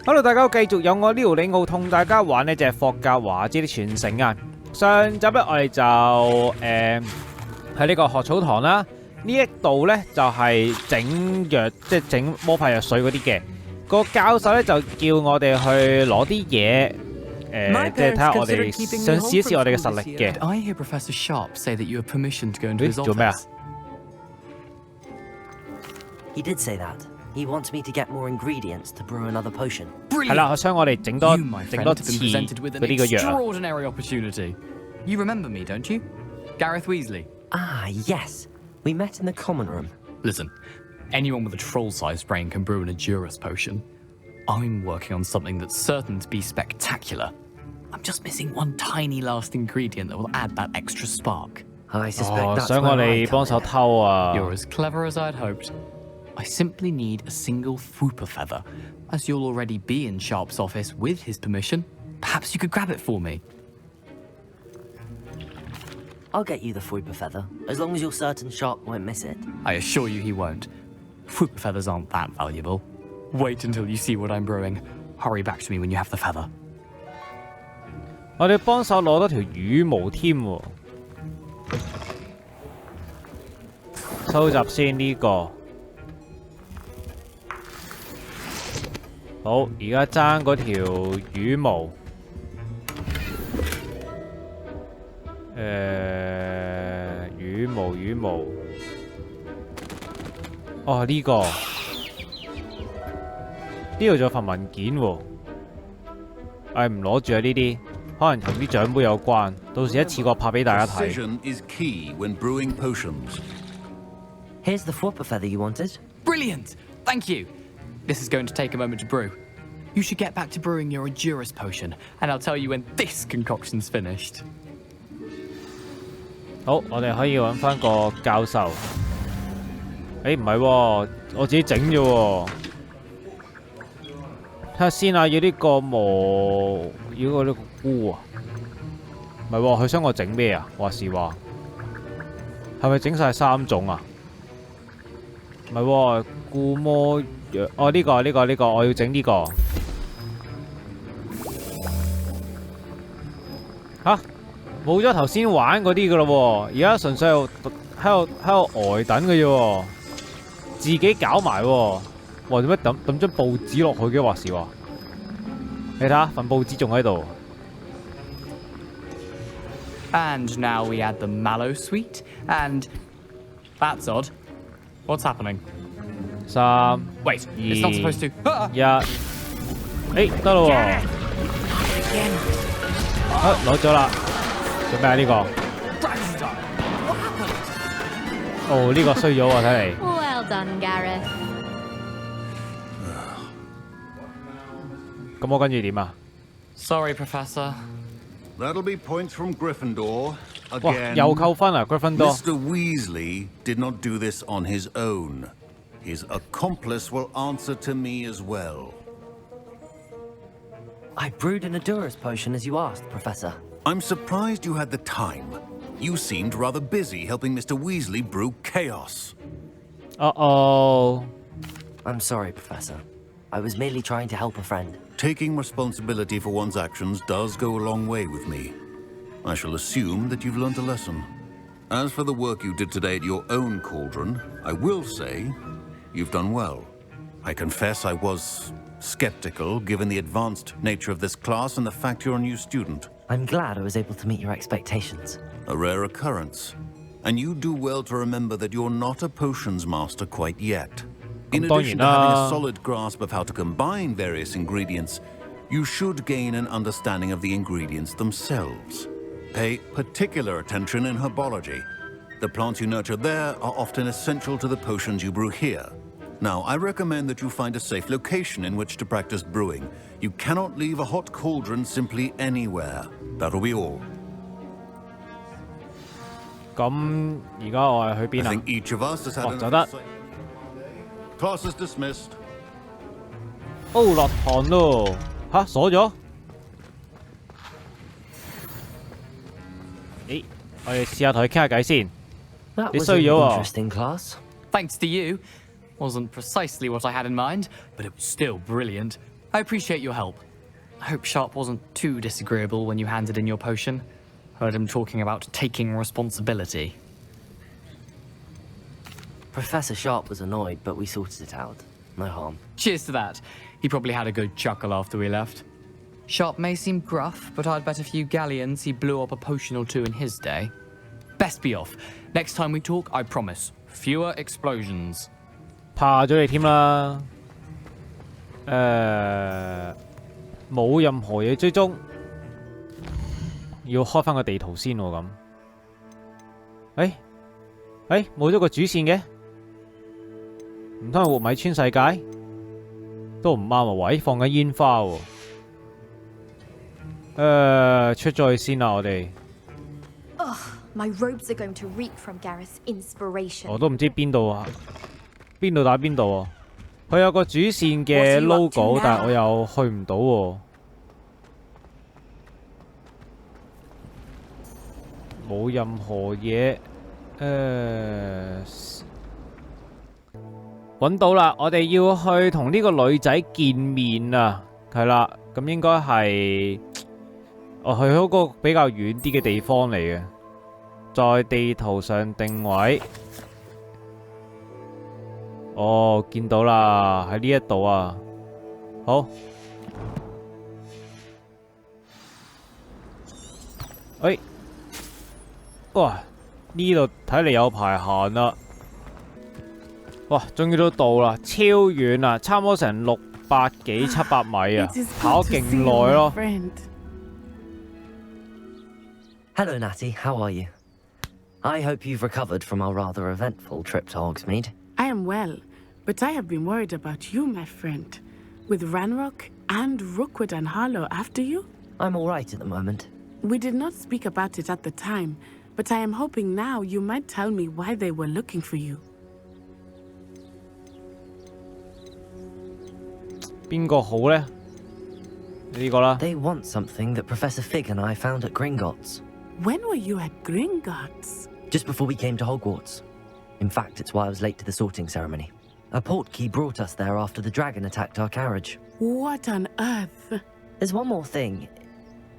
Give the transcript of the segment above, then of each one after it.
Hello， 大家繼續有我呢條李奧同大家玩呢隻霍格華茲的傳承啊！上集咧我哋就喺呢個學草堂啦，呢一度咧就係整藥，即係整魔法藥水嗰啲嘅。個教授咧就叫我哋去攞啲嘢，即係睇下我哋想試一試我哋嘅實力嘅。I hear Professor Sharp say that you have permission to go into his office. 做咩啊 He did say that. He wants me to get more ingredients to brew another potion. 係啦，我想我哋整多 You, my 整 friend, 多 have 次 been presented with 嗰 an 啲個藥。 extraordinary opportunity. You remember me, don't you? Gareth Weasley. Ah, yes. We met in the common room. Listen, anyone with a troll-sized brain can brew an Adurus potion. I'm working on something that's certain to be spectacular. I'm just missing one tiny last ingredient that will add that extra spark. I suspect that's 想我 where I 哋 come 幫手 in. 偷啊！ You're as clever as I'd hoped. I simply need a single Fwooper feather. As you'll already be in Sharp's office with his permission, perhaps you could grab it for me. I'll get you the Fwooper feather, as long as you're certain Sharp won't miss it. I assure you he won't. Fwooper feathers aren't that valuable. Wait until you see what I'm brewing. Hurry back to me when you have the feather. 我哋幫手攞多條羽毛添喎，收集先呢個。好，而家爭嗰條羽毛。羽毛。哦，呢個。呢度仲有份文件喎。唔攞住啊呢啲。可能同啲獎杯有關，到時一次過拍俾大家睇。Here's the Fwooper feather you wanted. Brilliant! Thank you! This is going to take a moment to brew. You should get back to brewing your Adurus potion, and I'll tell you when this concoction's finished. 好，我哋可以揾翻個教授。唔係喎，我自己整啫喎。睇下先啊，要呢個要呢個菇啊。唔係喎，佢想我整咩啊？話時話，係咪整晒3種啊？唔係喎，固魔藥。哦，呢個，我要整呢個。吓，冇咗頭先玩嗰啲噶咯喎，而家純粹喺度呆等嘅啫喎，自己搞埋喎。哇！點解抌張報紙落去嘅話時話？你睇下份報紙仲喺度。And now we add the mallow sweet, and that's odd. What's happening? 3、Wait, it's not supposed to. 1，得咯喎。攞咗啦。做咩啊？呢個？哦，呢個衰咗喎，睇嚟。Well done, Gareth. 咁我跟住點啊？ Sorry, Professor. That'll be points from Gryffindor 哇！ again. 又扣分啊，Gryffindor。 Mr. Weasley did not do this on his own. His accomplice will answer to me as well. I brewed an Adurus potion as you asked, Professor. I'm surprised you had the time. You seemed rather busy helping Mr. Weasley brew chaos. Uh-oh. I'm sorry, Professor. I was merely trying to help a friend. Taking responsibility for one's actions does go a long way with me. I shall assume that you've learnt a lesson. As for the work you did today at your own cauldron, I will say you've done well. I confess I was skeptical given the advanced nature of this class and the fact you're a new student. I'm glad I was able to meet your expectations. A rare occurrence. And you do well to remember that you're not a potions master quite yet. In addition to having a solid grasp of how to combine various ingredients, you should gain an understanding of the ingredients themselves. Pay particular attention in herbology. The plants you nurture there are often essential to the potions you brew here. Now, I recommend that you find a safe location in which to practice brewing. You cannot leave a hot cauldron simply anywhere. That'll be all. 咁而家我係去邊 I 啊？ think each of us has had 走得。 Class is dismissed. 哦，落堂咯。吓，鎖咗？我哋試下同佢傾下偈先。 That 你 was 衰 an 咗喎。 interesting class. Thanks to you. Wasn't precisely what I had in mind, but it was still brilliant. I appreciate your help. I hope Sharp wasn't too disagreeable when you handed in your potion. Heard him talking about taking responsibility. Professor Sharp was annoyed, but we sorted it out. No harm. Cheers to that. He probably had a good chuckle after we left. Sharp may seem gruff, but I'd bet a few galleons he blew up a potion or two in his day. Best be off. Next time we talk, I promise, fewer explosions. 怕咗你添啦。冇任何嘢追蹤，要開翻個地圖先喎咁。冇咗個主線嘅，唔通係活米村世界？都唔啱啊！喂，放緊煙花喎。出咗去先啦，我哋。My robes are going to reek from Gareth's inspiration. 我都唔知邊度啊，邊度打邊度啊！佢有個主線嘅 logo， 但係我又去唔到喎。冇任何嘢。揾到啦！我哋要去同呢個女仔見面啊，係啦，咁應該係去嗰個比較遠啲嘅地方嚟嘅，在地圖上定位。哦，見到啦，喺呢一度啊，好。哇！呢度睇嚟有排行啦。哇，終於都到啦，超遠啦，差唔多成600幾700米啊，跑勁耐咯。Hello, Natty. How are you? I hope you've recovered from our rather eventful trip to Hogsmeade. I am well, but I have been worried about you, my friend. With Ranrock and Rookwood and Harlow after you? I'm all right at the moment. We did not speak about it at the time, but I am hoping now you might tell me why they were looking for you. 邊個好呢？呢個啦。 They want something that Professor Fig and I found at Gringotts. When were you at Gringotts? Just before we came to Hogwarts. In fact, it's why I was late to the sorting ceremony. A portkey brought us there after the dragon attacked our carriage. What on earth? There's one more thing.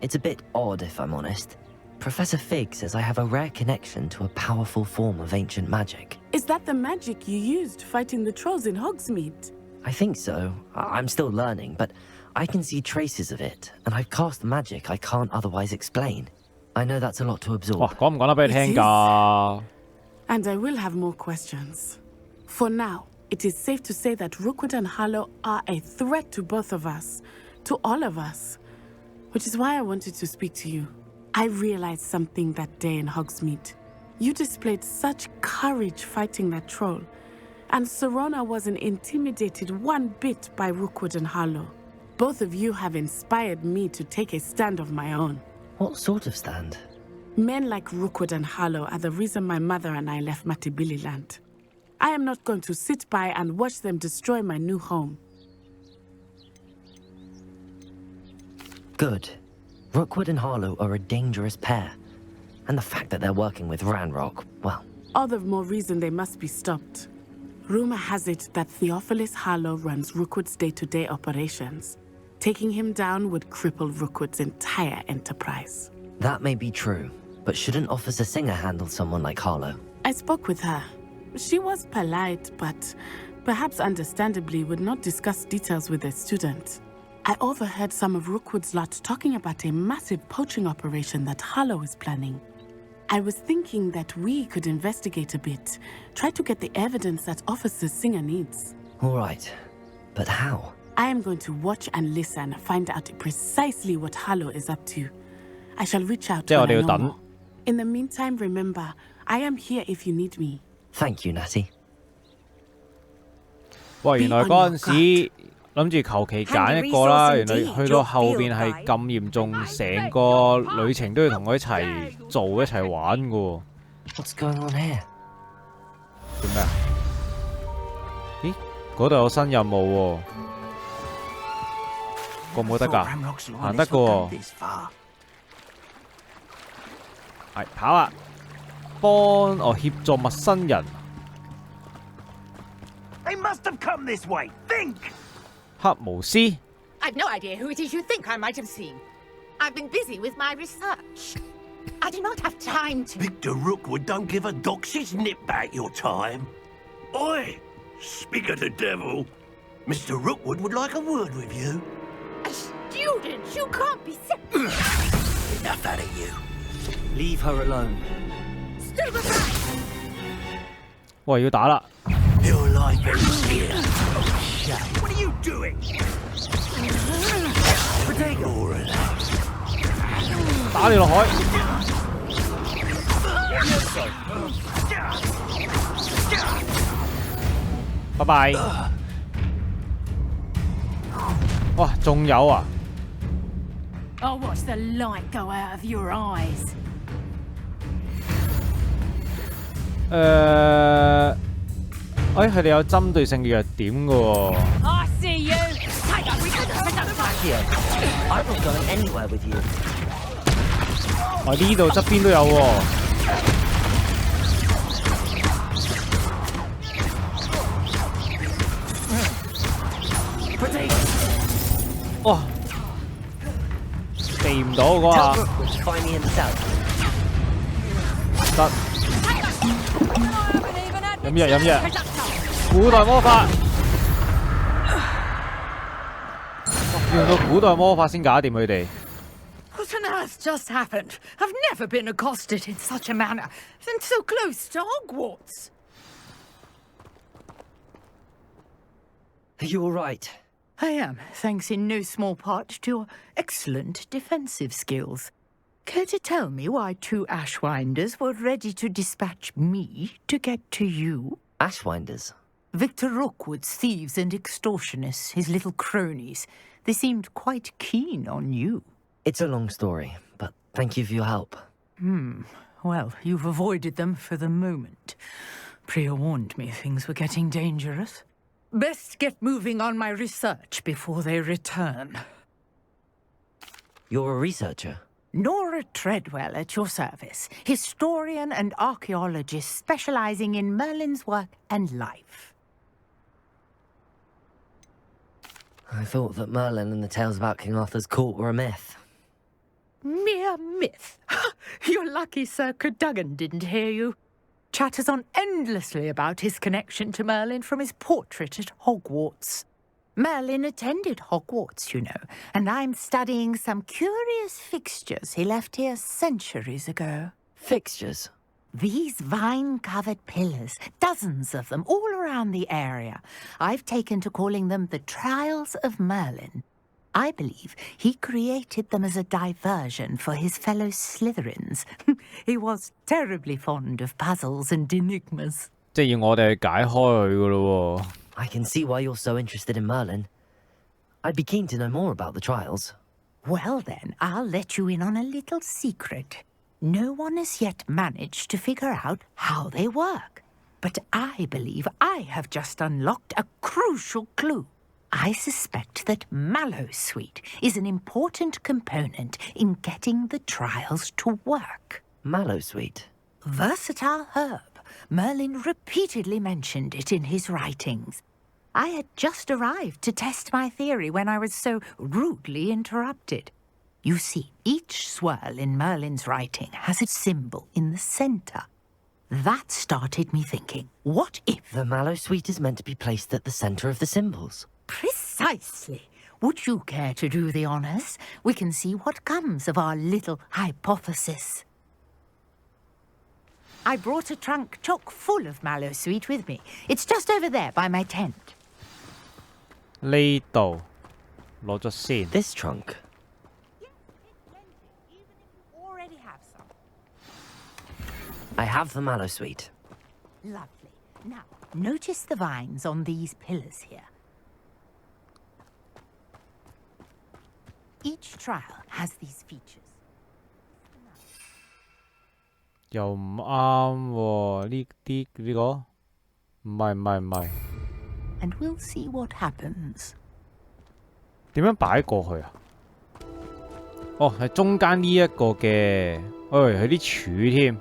It's a bit odd, if I'm honest. Professor Fig says I have a rare connection to a powerful form of ancient magic. Is that the magic you used fighting the trolls in Hogsmeade? I think so. I'm still learning, but I can see traces of it, and I've cast magic I can't otherwise explain. I know that's a lot to absorb. 哇，講唔講得俾你聽㗎？ And I will have more questions. For now, it is safe to say that Rookwood and Harlow are a threat to both of us, to all of us, which is why I wanted to speak to you. I realized something that day in Hogsmeade. You displayed such courage fighting that troll, and Serona wasn't intimidated one bit by Rookwood and Harlow. Both of you have inspired me to take a stand of my own. What sort of stand? Men like Rookwood and Harlow are the reason my mother and I left Matabeleland. I am not going to sit by and watch them destroy my new home. Good. Rookwood and Harlow are a dangerous pair. And the fact that they're working with Ranrock, well... All the more reason they must be stopped. Rumor has it that Theophilus Harlow runs Rookwood's day-to-day operations. Taking him down would cripple Rookwood's entire enterprise. That may be true, but shouldn't Officer Singer handle someone like Harlow? I spoke with her. She was polite, but perhaps understandably would not discuss details with a student. I overheard some of Rookwood's lot talking about a massive poaching operation that Harlow is planning. I was thinking that we could investigate a bit, try to get the evidence that Officer Singer needs. All right, but how? I am going to watch and listen, find out precisely what Harlow is up to. I shall reach out when I know more. In the meantime, remember, I am here if you need me. Thank you, Natty. 喂，原來嗰陣時諗住求其揀一個啦，原來去到後邊係咁嚴重，成個旅程都要同佢一齊做一齊玩㗎喎。What's going on here? 做咩啊？咦，嗰度有新任務喎，過唔過得㗎？行得㗎喎。係跑啊！幫我協助陌生人。They must have come this way. Think. 黑巫師 I've no idea who it is you think I might have seen. I've been busy with my research. I do not have time to... Victor Rookwood don't give a doxy's nip back your time. Oi! Speak of the devil. Mr. Rookwood would like a word with you. A student? You can't be sick. Enough out of you. Leave her alone. Stand aside! 喂，要打啦！ Your life is here. What are you doing? You're relaxed. 打你落海！拜拜。哇，仲有啊！ I'll watch the light go out of your eyes. 佢哋有針對性嘅弱點嘅喎。I see you. Take up with Here, I'm not going anywhere with you. 呢度側邊都有喎。哇！避唔到嗰下。 Tell Rookwood to find me himself. 得。飲藥飲藥。古代魔法。用到古代魔法先搞掂佢哋。 What on earth just happened? I've never been accosted in such a manner, and so close to Hogwarts. Are you all right? I am, thanks in no small part to your excellent defensive skills. Care to tell me why 2 Ashwinders were ready to dispatch me to get to you? Ashwinders. Victor Rookwood's thieves and extortionists, his little cronies. They seemed quite keen on you. It's a long story, but thank you for your help. Well, you've avoided them for the moment. Priya warned me things were getting dangerous. Best get moving on my research before they return. You're a researcher? Nora Treadwell at your service, historian and archaeologist specializing in Merlin's work and life. I thought that Merlin and the tales about King Arthur's court were a myth. Mere myth. You're lucky Sir Cadogan didn't hear you. Chatters on endlessly about his connection to Merlin from his portrait at Hogwarts. Merlin attended Hogwarts, you know, and I'm studying some curious fixtures he left here centuries ago. Fixtures? These vine-covered pillars, dozens of them all around the area. I've taken to calling them the Trials of Merlin. I believe he created them as a diversion for his fellow Slytherins. He was terribly fond of puzzles and enigmas. 即係要我哋去解開佢噶咯喎。 I can see why you're so interested in Merlin. I'd be keen to know more about the trials. Well then, I'll let you in on a little secret. No one has yet managed to figure out how they work. But I believe I have just unlocked a crucial clue. I suspect that Mallowsweet is an important component in getting the trials to work. Mallowsweet? Versatile herb. Merlin repeatedly mentioned it in his writings. I had just arrived to test my theory when I was so rudely interrupted. You see, each swirl in Merlin's writing has a symbol in the center. That started me thinking, what if... The Mallowsweet is meant to be placed at the center of the symbols. Precisely. Would you care to do the honors? We can see what comes of our little hypothesis. I brought a trunk chock full of Mallowsweet with me. It's just over there by my tent. 呢度攞咗先。 This trunk? Already have some. I have the Mallowsweet. Lovely. Now, notice the vines on these pillars here. Each trial has these features. 又唔啱喎，呢個唔係。 And we'll see what happens. 點樣擺過去啊？哦，係中間呢一個嘅，係啲柱添。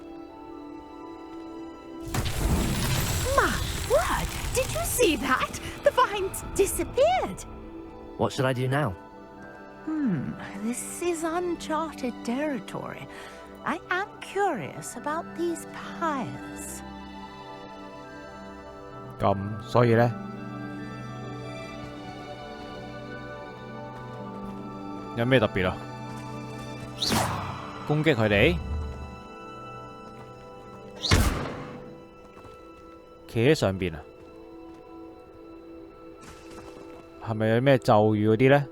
My word! Did you see that? The vines disappeared. What should I do now? This is uncharted territory. I am curious about these pyres. 咁所以咧，有咩特別啊？攻擊佢哋，企喺上邊啊？係咪有咩咒語嗰啲咧？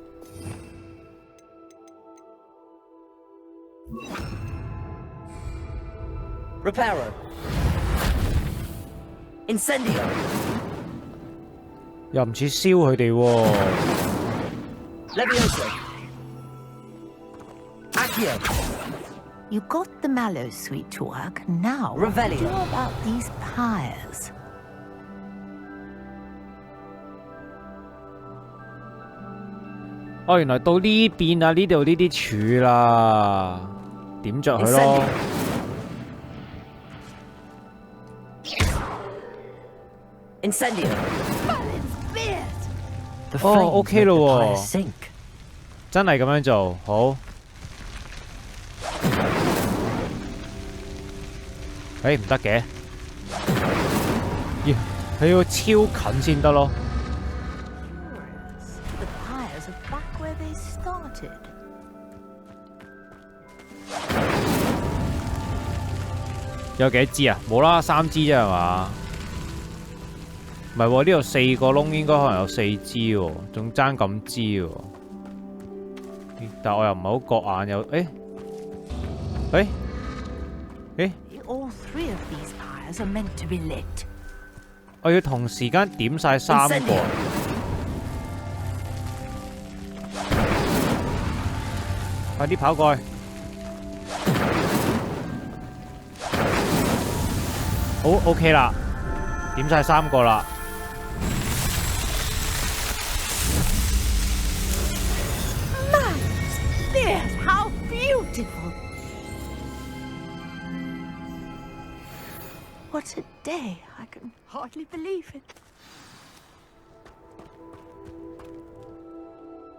Reparo. Incendio. 又唔似燒佢哋喎。Levioso. Accio. You got the Mallow Suite to work. Now, Revelio. what about these pyres? 哦，原來到呢邊啊，呢度呢啲柱啦，點着佢咯。Incendio. 哦，OK 咯喎，真係咁樣做，好。誒唔得嘅，佢要超近先得咯。 The pyres are back where they started. 有幾多支啊？冇啦，3支啫係嘛？唔係喎，呢度4個窿應該可能有4支喎，仲爭咁支喎。但我又唔係好覺眼有，All three of these pyres are meant to be lit. 我要同時間點晒3個。快啲跑過去！好 ，OK 啦，點晒3個啦。There's how beautiful! What a day! I can hardly believe it.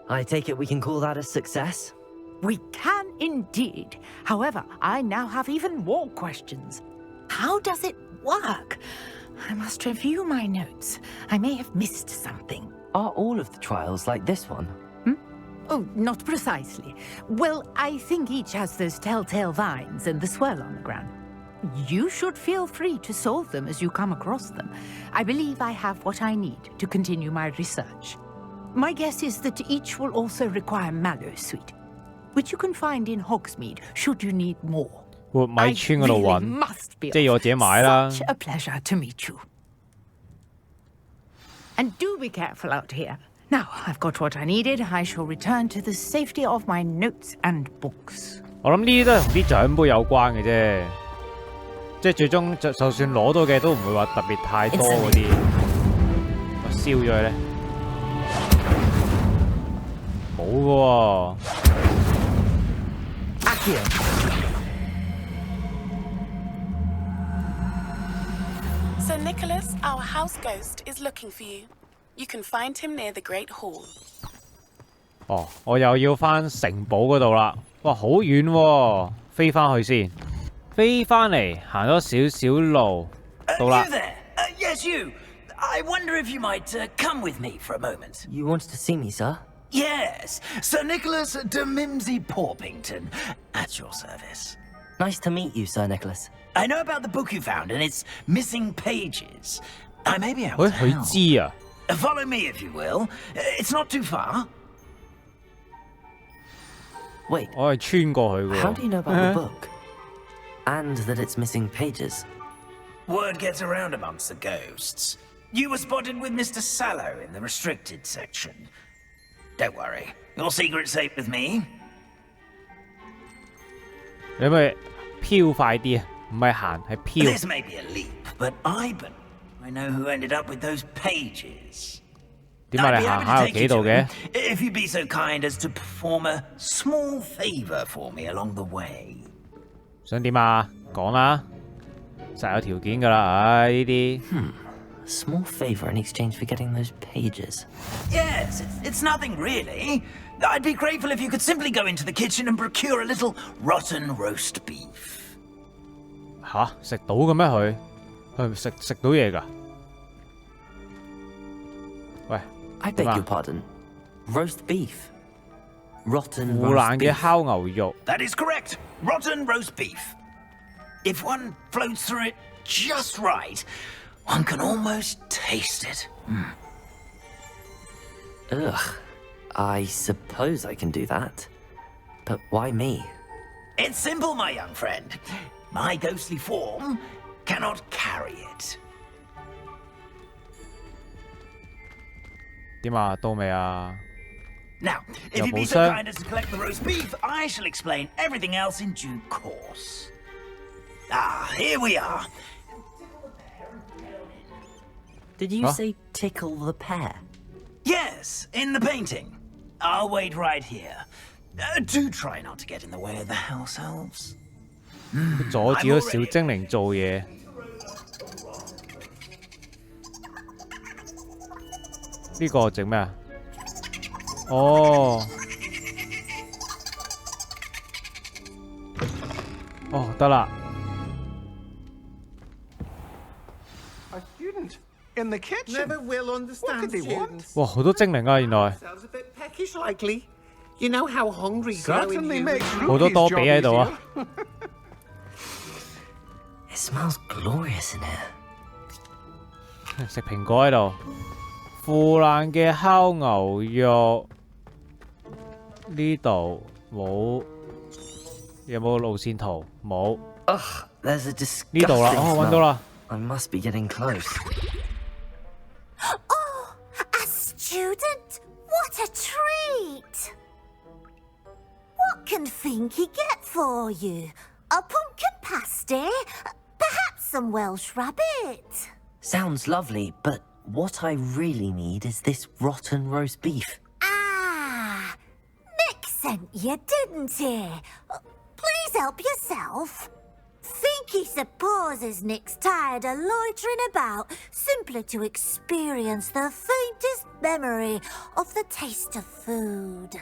I take it we can call that a success? We can indeed. However, I now have even more questions. How does it work? I must review my notes. I may have missed something. Are all of the trials like this one? Oh, not precisely. Well, I think each has those telltale vines and the swirl on the ground. You should feel free to solve them as you come across them. I believe I have what I need to continue my research. My guess is that each will also require Mallow Suite, which you can find in Hogsmeade should you need more. 活米村嗰度 I 揾 really must be 即係要我自己買啦。 such a pleasure to meet you. And do be careful out here. Now, I've got what I needed. I shall return to the safety of my notes and books. 我諗呢啲都係同啲獎杯有關嘅啫，即係最終就算攞到嘅都唔會話特別太多嗰啲。我燒咗佢咧，冇嘅喎。Sir Nicholas, our house ghost, is looking for you. You can find him near the Great Hall. 哦，我又要翻城堡嗰度啦。哇，好遠喎，飛翻去先，飛翻嚟行多少少路，到啦。 You there? Yes, you. I wonder if you might come with me for a moment. You wanted to see me, sir? Yes, Sir Nicholas de Mimsy Porpington, at your service. Nice to meet you, Sir Nicholas. I know about the book you found and its missing pages. I may be able 喂， to 佢 help. 知啊？ Follow me if you will. It's not too far. Wait, 我係穿過去嘅 how do you know about the喎。 book? And that it's missing pages? Word gets around amongst the ghosts. You were spotted with Mr. Sallow in the restricted section. Don't worry, your secret's safe with me. 你咪飄快啲啊！唔係行，係飄。 This may be a leap, but I know who ended up with those pages. 點解你行下有幾度嘅？ If you'd be so kind as to perform a small favor for me along the way. 想點啊？講啦，實有條件㗎啦。唉，呢啲 A small favor in exchange for getting those pages. Yes, it's nothing really. I'd be grateful if you could simply go into the kitchen and procure a little rotten roast beef. 吓，食到嘅咩佢？佢食到嘢㗎？喂 I beg your pardon. Roast beef. Rotten 腐爛 roast 嘅 beef. 烤牛肉。 That is correct. Rotten roast beef. If one floats through it just right, one can almost taste it. Ugh. I suppose I can do that. But why me? It's simple, my young friend. My ghostly form cannot carry it. 點啊？到未啊？ Now, if you'd be so kind as to collect the roast beef, I shall explain everything else in due course. Ah, here we are. Did you say tickle the pear? Yes, in the painting. I'll wait right here. Do try not to get in the way of the house elves. 阻止咗小精靈做嘢。呢個整咩啊？哦，哦，得啦。 A student in the kitchen. Never will understand. What could they want? 哇，好多精靈啊！原來 Sounds a bit peckish, likely. You know how hungry certainly makes 好多多比喺度啊！ It smells glorious in here. 食蘋果喺度，腐爛嘅烤牛肉呢度冇，有冇路線圖？冇。 Ugh, there's a disgusting 呢度啦，哦，揾到啦。 I must be getting close. Oh, a student? What a treat! What can Finky get for you? A pumpkin pasty? Perhaps some Welsh rabbit? Sounds lovely, but what I really need is this rotten roast beef. Ah, Nick sent you, didn't he? Please help yourself. Finky supposes Nick's tired of loitering about simply to experience the faintest memory of the taste of food.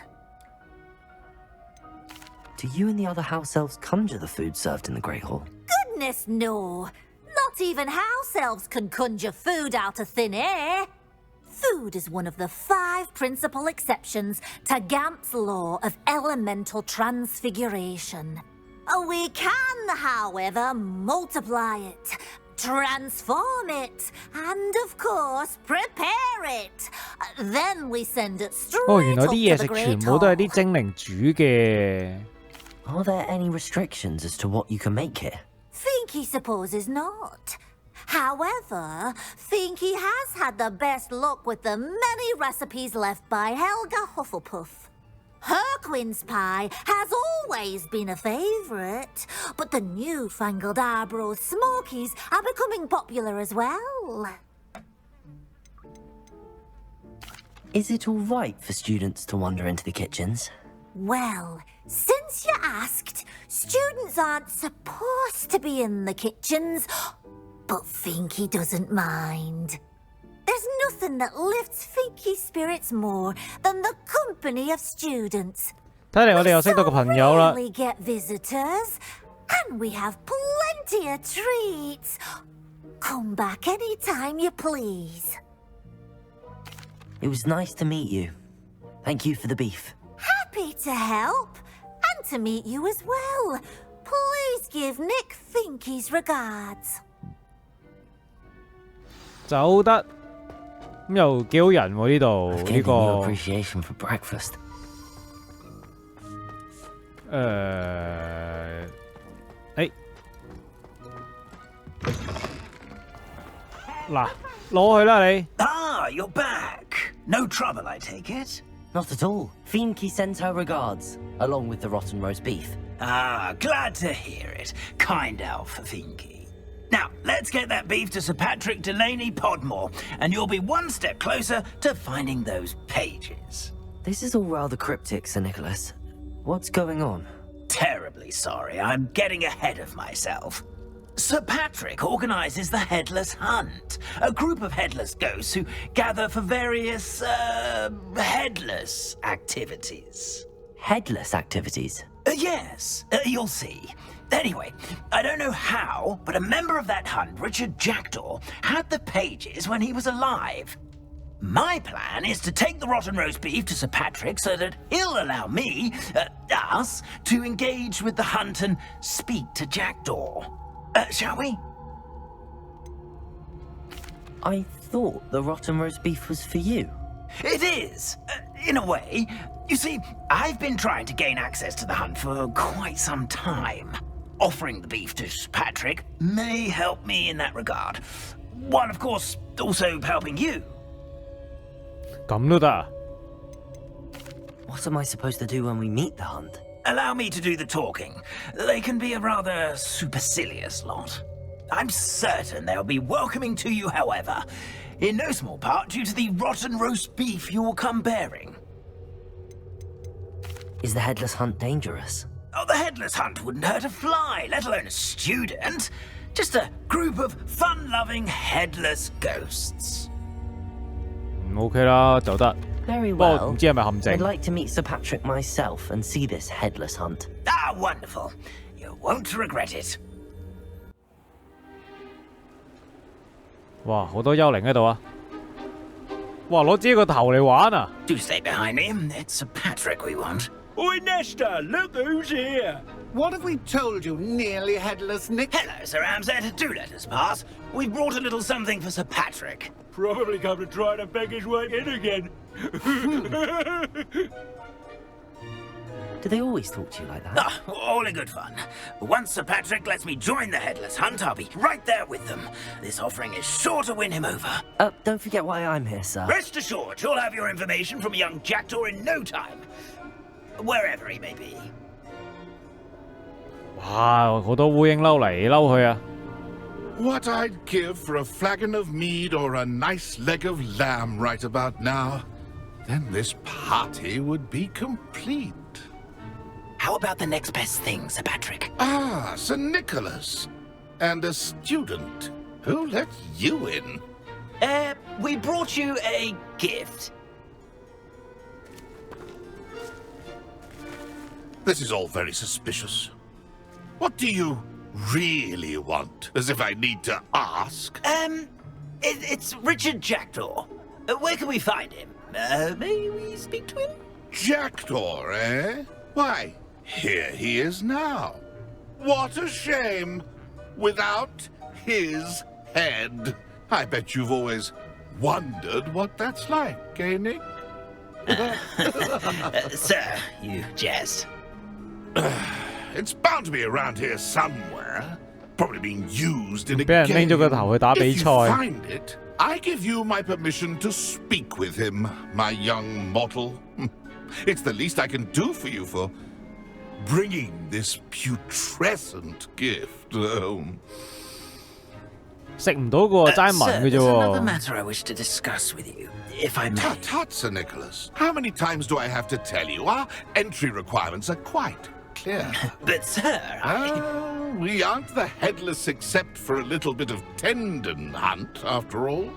Do you and the other house elves conjure the food served in the Great Hall? Goodness, no. Not even house elves can conjure food out of thin air. Food is one of the 5 principal exceptions to Gamp's law of elemental transfiguration. We can, however, multiply it, transform it, and of course, prepare it. Then we send it 哦，原 straight 來 up 啲嘢 to 食 the 全 Great 部都係 Hall. 啲精靈煮嘅。 Are there any restrictions as to what you can make here? Finky supposes not. However, Finky has had the best luck with the many recipes left by Helga Hufflepuff. Her quince pie has always been a favourite, but the newfangled Arbroath Smokies are becoming popular as well. Is it all right for students to wander into the kitchens? Well, since you asked, students aren't supposed to be in the kitchens, but Finky doesn't mind. There's nothing that lifts Finky's spirits more than the company of students. 睇嚟我哋又識到個朋友啦。 We rarely get visitors, and we have plenty of treats. Come back any time you please. It was nice to meet you. Thank you for the beef. Happy to help, and to meet you as well. Please give Nick Finky's regards. 走得咁又幾好人喎呢度 I've 呢 given 個 you appreciation for breakfast. 嗱攞去啦你。 Ah, you're back. No trouble, I take it. Not at all. Finky sends her regards, along with the rotten roast beef. Ah, glad to hear it. Kind elf, Finky. Now, let's get that beef to Sir Patrick Delaney Podmore, and you'll be one step closer to finding those pages. This is all rather cryptic, Sir Nicholas. What's going on? Terribly sorry, I'm getting ahead of myself. Sir Patrick organizes the Headless Hunt, a group of headless ghosts who gather for various, headless activities. Headless activities? Yes, you'll see. Anyway, I don't know how, but a member of that hunt, Richard Jackdaw, had the pages when he was alive. My plan is to take the rotten roast beef to Sir Patrick so that he'll allow me, us, to engage with the hunt and speak to Jackdaw. Shall we? I thought the rotten roast beef was for you. It is, in a way. You see, I've been trying to gain access to the hunt for quite some time. Offering the beef to Sir Patrick may help me in that regard. While, of course, also helping you. 咁都得啊？ What am I supposed to do when we meet the hunt? Allow me to do the talking. They can be a rather supercilious lot. I'm certain they'll be welcoming to you, however, in no small part due to the rotten roast beef you'll come bearing. Is the headless hunt dangerous? Oh, the headless hunt wouldn't hurt a fly, let alone a student. Just a group of fun-loving headless ghosts. OK 啦，就得。 Very 不過 well. 唔知係咪陷阱 I'd like to meet Sir Patrick myself and see this headless hunt. Ah, wonderful. You won't regret it. 哇，好多幽靈喺度啊！哇，攞自己個頭嚟玩啊！ Do stay behind me. It's Sir Patrick we want. Oi, Nesta, look who's here. What have we told you, nearly headless Nick? Hello, Sir Ramsed. Do let us pass. We've brought a little something for Sir Patrick. Probably come to try to beg his way in again. Do they always talk to you like that? Ah, all in good fun. Once Sir Patrick lets me join the Headless Hunt, I'll be right there with them. This offering is sure to win him over. Don't forget why I'm here, sir. Rest assured, you'll have your information from young Jackdaw in no time. Wherever he may be. 哇，好多烏蠅嬲嚟嬲去啊！ What I'd give for a flagon of mead or a nice leg of lamb right about now. Then this party would be complete. How about the next best thing, Sir Patrick? Ah, Sir Nicholas. And a student. Who let you in? We brought you a gift. This is all very suspicious. What do you really want? As if I need to ask. It's Richard Jackdaw. Where can we find him? May we speak to him? Jackdaw, eh? Why, here he is now. What a shame. Without his head. I bet you've always wondered what that's like, eh, Nick? Sir, you jest. It's bound to be around here somewhere. Probably being used in a 俾人 game. 拎咗個頭去打比 If you 賽。 find it, I give you my permission to speak with him, my young mortal. It's the least I can do for you for bringing this putrescent gift home. 食唔到個齋聞嘅啫 there's another 喎。 matter I wish to discuss with you, if I may. Tut, tut, Sir Nicholas. How many times do I have to tell you? Our entry requirements are quite clear. But, sir, We aren't the headless except for a little bit of tendon hunt, after all.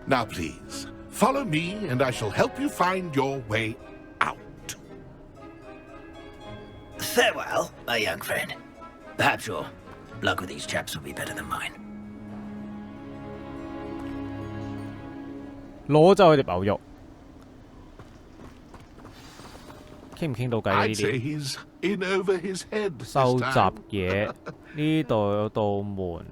Now, please, follow me, and I shall help you find your way out. Farewell, my young friend. Perhaps your luck with these chaps will be better than mine. 攞走佢條牛肉，傾唔傾到計呢 I'd say 啲？ he's in over his head this 收集 time. 嘢，呢度有道門。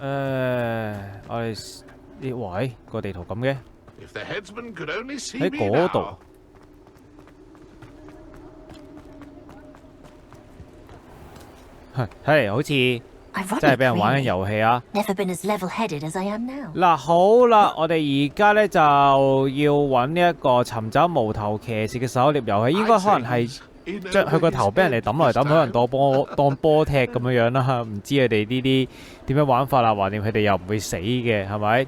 我哋呢位個地圖咁嘅， If the headsman could only see 喺 me 嗰 now. 度。睇嚟好似真係俾人玩緊遊戲啊！ Never been as level-headed as I am now. 嗱，好啦，我哋而家咧就要揾呢一個尋找無頭騎士嘅狩獵遊戲，應該可能係將佢個頭俾人哋抌來抌去，可能當波踢咁樣樣啦。唔知佢哋呢啲點樣玩法啦，橫掂佢哋又唔會死嘅，係咪？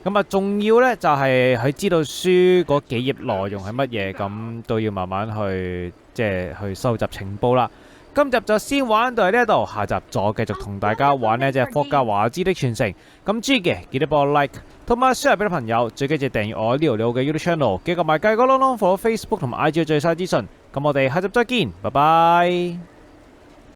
咁啊，仲要咧就係佢知道書嗰幾頁內容係乜嘢，咁都要慢慢去即係去收集情報啦。今集就先玩到呢度，下集再繼續同大家玩呢隻霍格華茲的傳承。咁中意嘅記得幫我 like， 同埋 share 俾啲朋友。最緊要訂閱我呢度嘅 YouTube channel， 記得埋計個啷啷 follow Facebook 同埋 IG 最新資訊。咁我哋下集再見，拜拜。